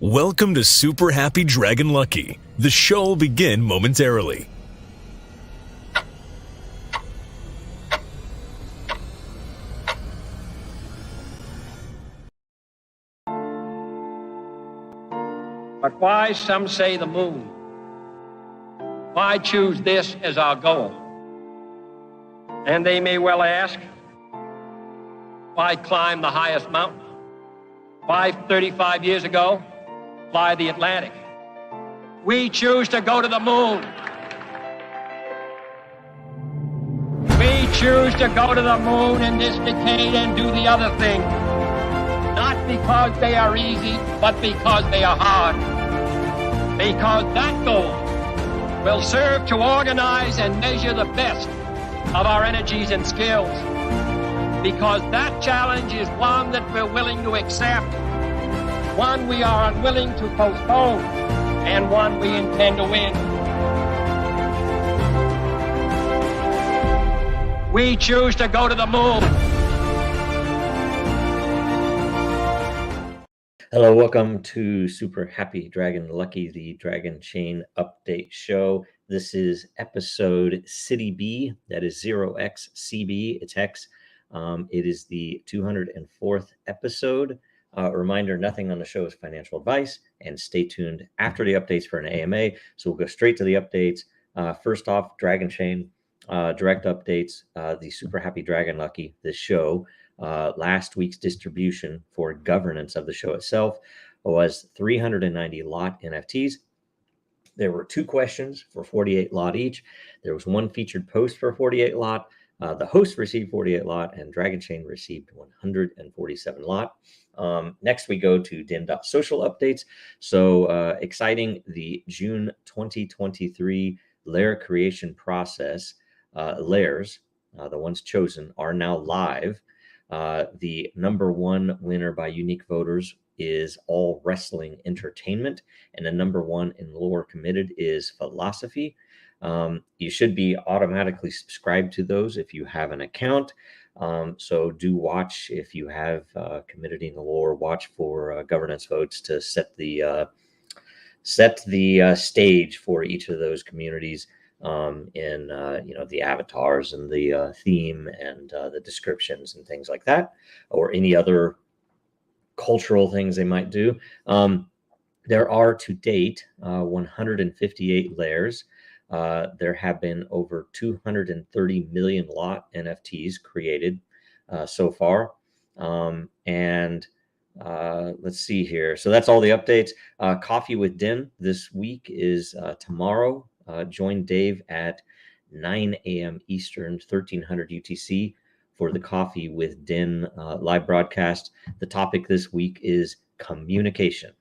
Welcome to Super Happy Dragon Lucky. The show will begin momentarily. But why, some say, the moon? Why choose this as our goal? And they may well ask, why climb the highest mountain? Why, 35 years ago, fly the Atlantic? We choose to go to the moon. We choose to go to the moon in this decade and do the other thing. Not because they are easy, but because they are hard. Because that goal will serve to organize and measure the best of our energies and skills. Because that challenge is one that we're willing to accept, one we are unwilling to postpone, and one we intend to win. We choose to go to the moon. Hello, welcome to Super Happy Dragon Lucky, the Dragonchain Update Show. This is episode City B, that is 0xcb, it's hex. It is the 204th episode. Reminder, nothing on the show is financial advice, and stay tuned after the updates for an AMA. So we'll go straight to the updates. First off, Dragonchain, direct updates, the Super Happy Dragon Lucky, this show. Last week's distribution for governance of the show itself was 390 lot NFTs. There were 2 questions for 48 lot each. There was 1 featured post for 48 lot. The host received 48 lot, and Dragonchain received 147 lot. Next, we go to Den.Social updates. So exciting, the June 2023 lair creation process, lairs, the ones chosen, are now live. The number 1 winner by unique voters is All Wrestling Entertainment, and the number 1 in lore committed is Philosophy. You should be automatically subscribed to those if you have an account. So do watch if you have committed in the lore. Watch for governance votes to set the stage for each of those communities. In the avatars and the theme and the descriptions and things like that, or any other cultural things they might do. There are to date 158 lairs. There have been over 230 million lot NFTs created so far. Let's see here. So that's all the updates. Coffee with Den this week is tomorrow. Join Dave at 9 a.m. Eastern, 1300 UTC for the Coffee with Den live broadcast. The topic this week is communication.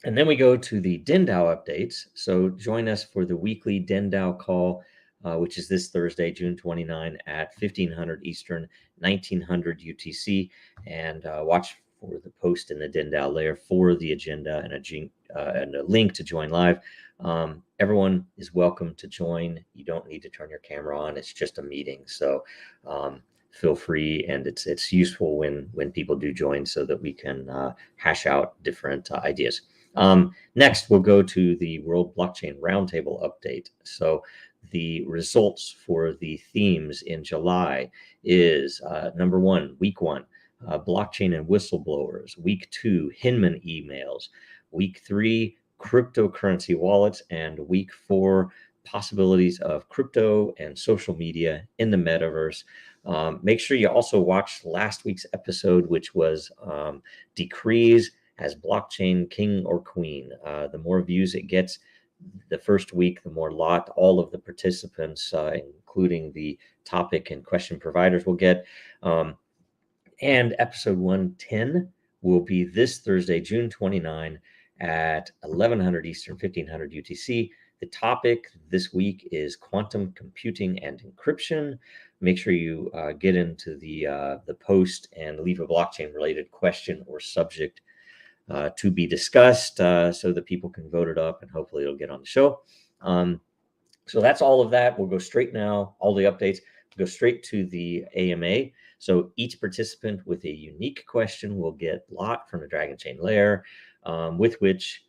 And then we go to the DENDAO updates. So join us for the weekly DENDAO call, which is this Thursday, June 29 at 1500 Eastern, 1900 UTC, and watch for the post in the DENDAO layer for the agenda and a link to join live. Everyone is welcome to join. You don't need to turn your camera on. It's just a meeting. So feel free, and it's useful when people do join so that we can hash out different ideas. Next, we'll go to the World Blockchain Roundtable update. So the results for the themes in July is number 1, week 1, blockchain and whistleblowers. Week 2, Hinman emails. Week 3, cryptocurrency wallets, and week 4, possibilities of crypto and social media in the metaverse. Make sure you also watch last week's episode, which was decrees as blockchain king or queen. The more views it gets the first week, the more lot all of the participants, including the topic and question providers, will get. And episode 110 will be this Thursday, June 29 at 1100 Eastern, 1500 UTC. The topic this week is quantum computing and encryption. Make sure you get into the post and leave a blockchain related question or subject to be discussed so that people can vote it up, and hopefully it'll get on the show. So that's all of that. We'll go straight now, all the updates, go straight to the AMA. So each participant with a unique question will get lot from the Dragonchain layer, with which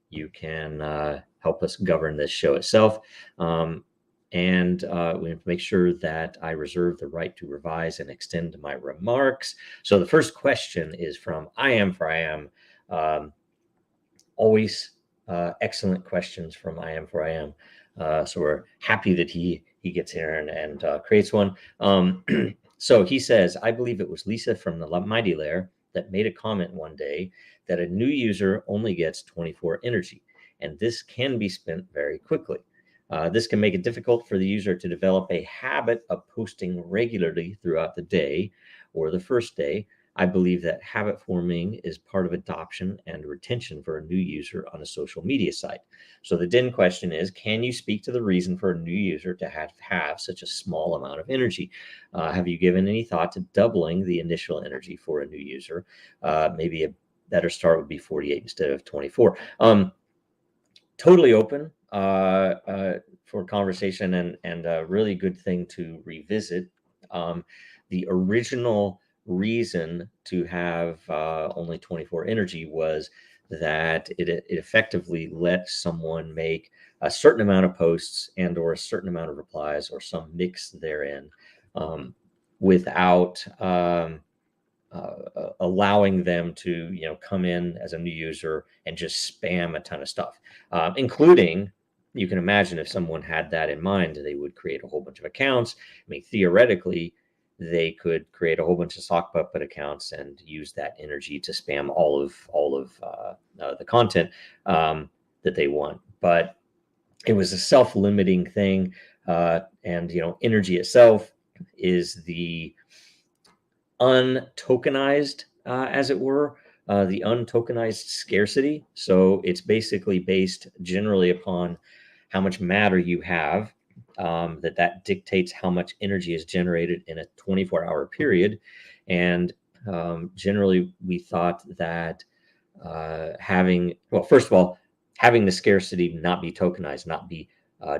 you can help us govern this show itself. And we have to make sure that I reserve the right to revise and extend my remarks. So the first question is from I Am. Always excellent questions from I Am. So we're happy that he gets here and creates one. So he says, I believe it was Lisa from the Mighty Lair that made a comment one day that a new user only gets 24 energy, and this can be spent very quickly. This can make it difficult for the user to develop a habit of posting regularly throughout the day or the first day. I believe that habit forming is part of adoption and retention for a new user on a social media site. So the DEN question is, can you speak to the reason for a new user to have such a small amount of energy? Have you given any thought to doubling the initial energy for a new user? Maybe a better start would be 48 instead of 24. Totally open for conversation and a really good thing to revisit. The original reason to have only 24 energy was that it effectively lets someone make a certain amount of posts and or a certain amount of replies or some mix therein, without allowing them to come in as a new user and just spam a ton of stuff, including, you can imagine if someone had that in mind, they would create a whole bunch of accounts. I mean, theoretically, they could create a whole bunch of sock puppet accounts and use that energy to spam all of the content that they want. But it was a self-limiting thing, and energy itself is the untokenized, as it were, the untokenized scarcity. So it's basically based generally upon how much matter you have, that dictates how much energy is generated in a 24-hour period. And generally, we thought that first of all, having the scarcity not be tokenized, not be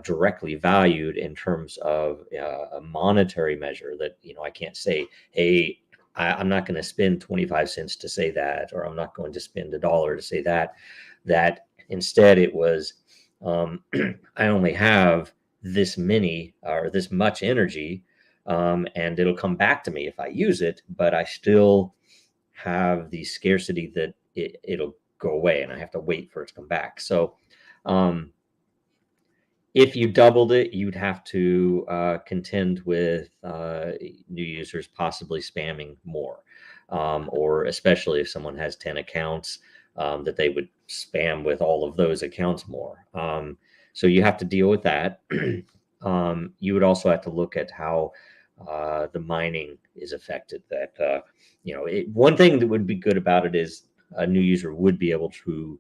directly valued in terms of a monetary measure, that I can't say, hey, I'm not going to spend 25 cents to say that, or I'm not going to spend $1 to say that. That instead it was, I only have this many or this much energy, and it'll come back to me if I use it, but I still have the scarcity that it'll go away and I have to wait for it to come back. So if you doubled it, you'd have to contend with new users possibly spamming more, or especially if someone has 10 accounts, that they would spam with all of those accounts more. So you have to deal with that. You would also have to look at how the mining is affected. That one thing that would be good about it is a new user would be able to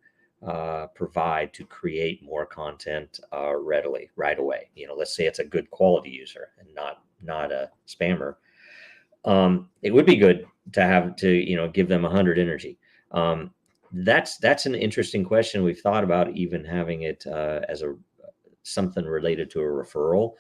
provide to create more content readily right away. Let's say it's a good quality user and not a spammer. It would be good to have to give them 100 energy. That's an interesting question. We've thought about even having it as something related to a referral.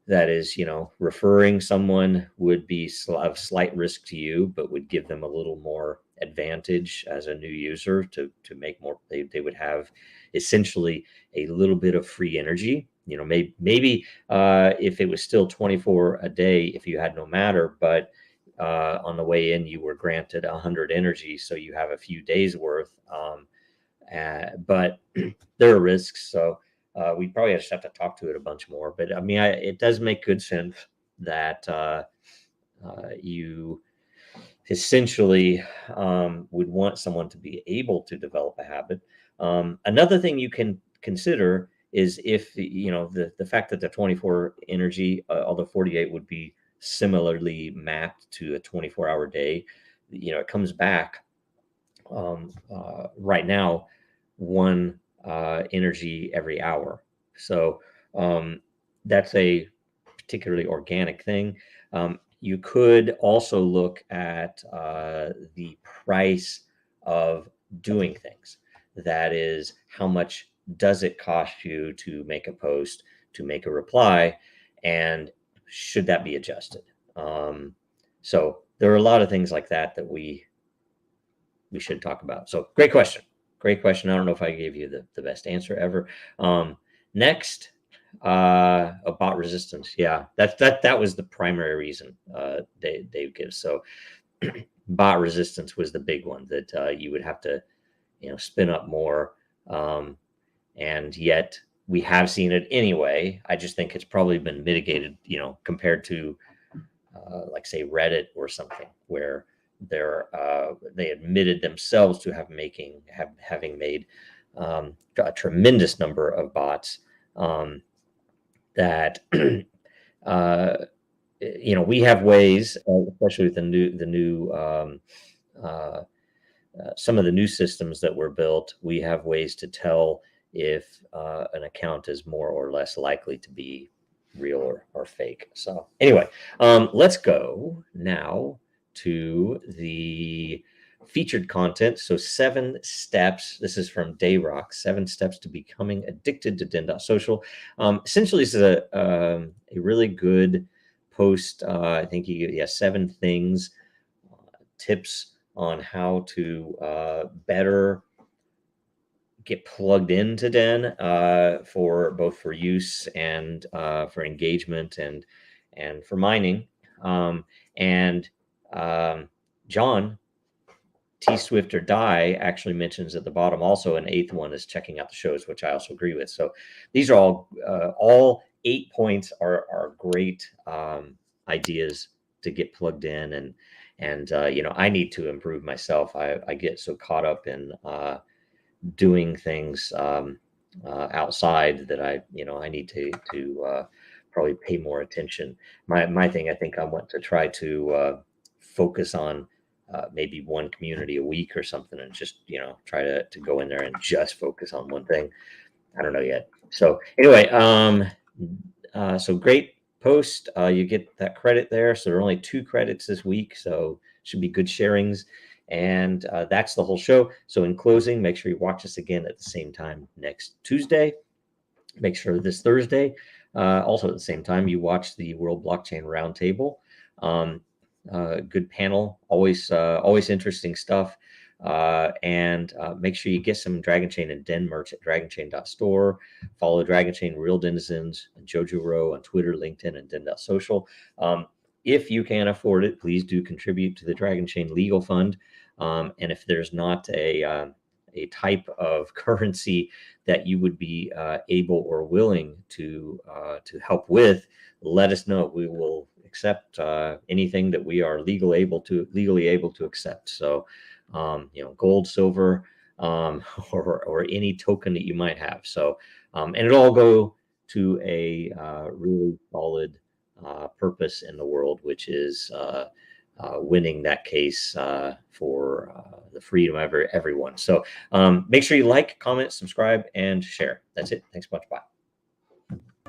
That is, referring someone would be of slight risk to you, but would give them a little more advantage as a new user to make more. They would have essentially a little bit of free energy. Maybe if it was still 24 a day, if you had no matter, but on the way in you were granted 100 energy, so you have a few days worth. But there are risks, so we probably just have to talk to it a bunch more. But I mean, it does make good sense that you essentially would want someone to be able to develop a habit. Another thing you can consider is if the fact that the 24 energy, although 48 would be similarly mapped to a 24-hour day, it comes back right now 1 energy every hour. So that's a particularly organic thing. You could also look at the price of doing things. That is, how much does it cost you to make a post, to make a reply, and should that be adjusted? So there are a lot of things like that we should talk about. So great question. I don't know if I gave you the best answer ever. Next, bot resistance. Yeah, that was the primary reason Dave gives. So bot resistance was the big one that you would have to, spin up more. And yet we have seen it anyway. I just think it's probably been mitigated, compared to like say Reddit or something, where they admitted themselves to having made a tremendous number of bots that we have ways, especially with the new some of the new systems that were built. We have ways to tell if an account is more or less likely to be real or fake. So anyway, let's go now to the featured content. So 7 steps. This is from Dayrock, 7 steps to becoming addicted to Den.Social. Essentially, this is a really good post. I think you get 7 things, tips on how to better get plugged into Den for both for use and for engagement and for mining. John T Swift or Die actually mentions at the bottom also an 8th one is checking out the shows, which I also agree with. So these are all 8 points are great ideas to get plugged in, and I need to improve myself. I get so caught up in doing things outside that I need to probably pay more attention. My thing, I think I want to try to focus on maybe one community a week or something, and just try to go in there and just focus on one thing. I don't know yet. So anyway, so great post. You get that credit there. So there are only 2 credits this week, so should be good sharings. And that's the whole show. So in closing, make sure you watch us again at the same time next Tuesday. Make sure this Thursday, also at the same time, you watch the World Blockchain Roundtable. Good panel, always interesting stuff. And make sure you get some Dragonchain and Den merch at dragonchain.store. Follow Dragonchain Real Denizens and Jojo Row on Twitter, LinkedIn, and Den.Social. If you can afford it, please do contribute to the Dragonchain Legal Fund. And if there's not a type of currency that you would be able or willing to help with, let us know. We will accept anything that we are legally able to accept. So, gold, silver, or any token that you might have. So, and it'll all go to a really solid purpose in the world, which is winning that case for the freedom of everyone. So make sure you like, comment, subscribe, and share. That's it. Thanks much. Bye.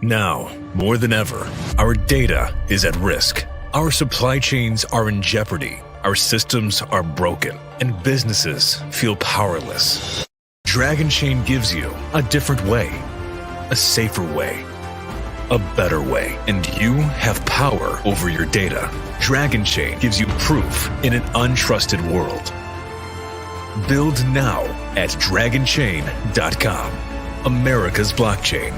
Now, more than ever, our data is at risk. Our supply chains are in jeopardy. Our systems are broken, and businesses feel powerless. Dragonchain gives you a different way, a safer way, a better way, and you have power over your data. Dragonchain gives you proof in an untrusted world. Build now at dragonchain.com. America's blockchain.